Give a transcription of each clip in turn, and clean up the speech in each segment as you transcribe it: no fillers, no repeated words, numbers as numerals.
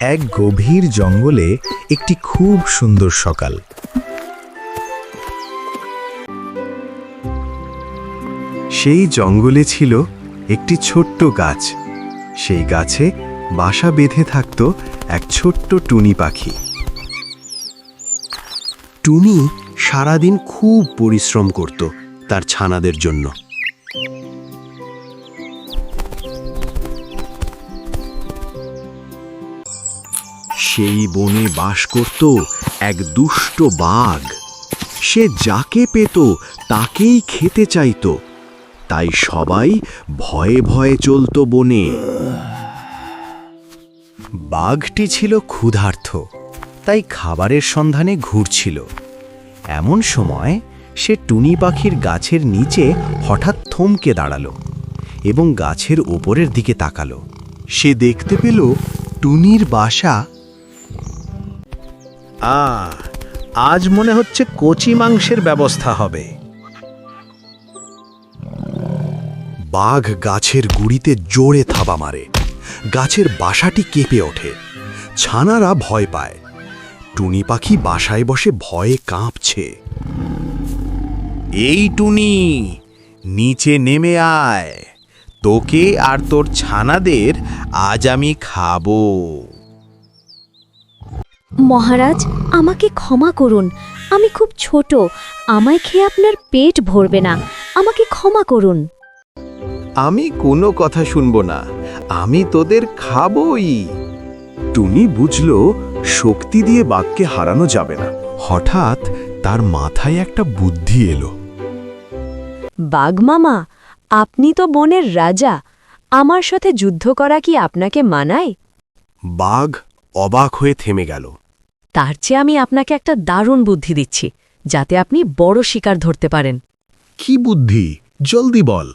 এক গভীর জঙ্গলে একটি খুব সুন্দর সকাল। সেই জঙ্গলে ছিল একটি ছোট্ট গাছ। সেই গাছে বাসা বেঁধে থাকত এক ছোট্ট টুনি পাখি। টুনি সারাদিন খুব পরিশ্রম করত তার ছানাদের জন্য। সেই বনে বাস করত এক দুষ্ট বাঘ। সে যাকে পেত তাকেই খেতে চাইত, তাই সবাই ভয়ে ভয়ে চলত বনে। বাঘটি ছিল ক্ষুধার্ত, তাই খাবারের সন্ধানে ঘুরছিল। এমন সময় সে টুনি পাখির গাছের নিচে হঠাৎ থমকে দাঁড়ালো এবং গাছের ওপরের দিকে তাকালো। সে দেখতে পেল টুনির বাসা। আজ মনে হচ্ছে কচি মাংসের ব্যবস্থা হবে। বাঘ গাছের গুড়িতে জোরে থাবা মারে। গাছের বাসাটি কেঁপে ওঠে। ছানারা ভয় পায়। টুনি পাখি বাসায় বসে ভয়ে কাঁপছে। এই টুনি, নিচে নেমে আয়। তোকে আর তোর ছানাদের আজ আমি খাবো। মহারাজ, আমাকে ক্ষমা করুন। আমি খুব ছোট, আমায় খেয়ে আপনার পেট ভরবে না। আমাকে ক্ষমা করুন। আমি কোনো কথা শুনব না, আমি তোদের খাবই। টুনি বুঝল শক্তি দিয়ে বাঘকে হারানো যাবে না। হঠাৎ তার মাথায় একটা বুদ্ধি এলো। বাঘ মামা, আপনি তো বনের রাজা, আমার সাথে যুদ্ধ করা কি আপনাকে মানায়? বাঘ অবাক হয়ে থেমে গেল। তার চেয়ে আমি আপনাকে একটা দারুণ বুদ্ধি দিচ্ছি, যাতে আপনি বড় শিকার ধরতে পারেন। কি বুদ্ধি? জলদি বল।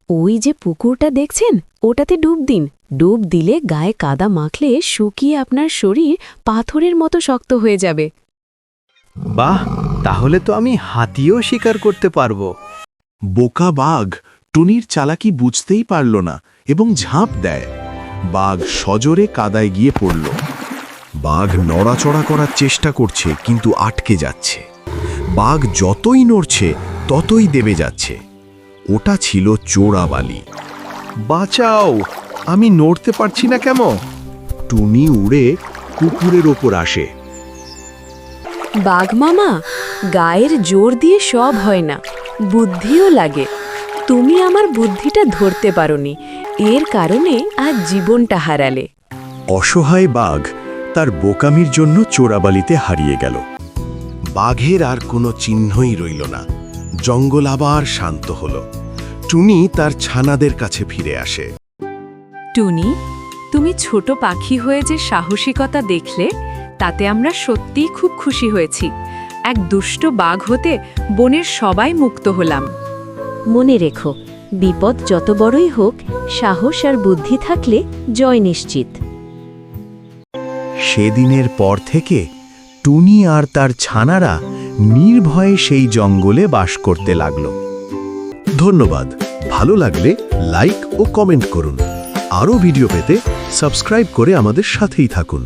ওই যে পুকুরটা দেখছেন, ওটাতে ডুব দিন। ডুব দিলে গায়ে কাদা মাখলে শুকিয়ে আপনার শরীর পাথরের মতো শক্ত হয়ে যাবে। বাহ, তাহলে তো আমি হাতিও শিকার করতে পারবো। বোকা বাঘ টুনির চালাকি বুঝতেই পারল না এবং ঝাঁপ দেয়। বাঘ সজোরে কাদায় গিয়ে পড়ল। বাঘ নড়াচড়া করার চেষ্টা করছে, কিন্তু আটকে যাচ্ছে। বাঘ যতই নড়ছে ততই দেবে যাচ্ছে। ওটা ছিল চোরাবালি। বাঁচাও, আমি নড়তে পারছি না কেন? টুনি উড়ে কুকুরের ওপর আসে। বাঘ মামা, গায়ের জোর দিয়ে সব হয় না, বুদ্ধিও লাগে। তুমি আমার বুদ্ধিটা ধরতে পারোনি, এর কারণে আজ জীবনটা হারালে। অসহায় বাঘ তার বোকামির জন্য চোরাবালিতে হারিয়ে গেল। বাঘের আর কোনো চিহ্নই রইল না। জঙ্গল আবার শান্ত হল। টুনি তার ছানাদের কাছে ফিরে আসে। টুনি, তুমি ছোট পাখি হয়ে যে সাহসিকতা দেখলে, তাতে আমরা সত্যিই খুব খুশি হয়েছি। এক দুষ্ট বাঘ হতে বনের সবাই মুক্ত হলাম। মনে রেখো, বিপদ যত বড়ই হোক, সাহস আর বুদ্ধি থাকলে জয় নিশ্চিত। সেদিনের পর থেকে টুনি আর তার ছানারা নির্ভয়ে সেই জঙ্গলে বাস করতে লাগল। ধন্যবাদ। ভালো লাগলে লাইক ও কমেন্ট করুন। আরও ভিডিও পেতে সাবস্ক্রাইব করে আমাদের সাথেই থাকুন।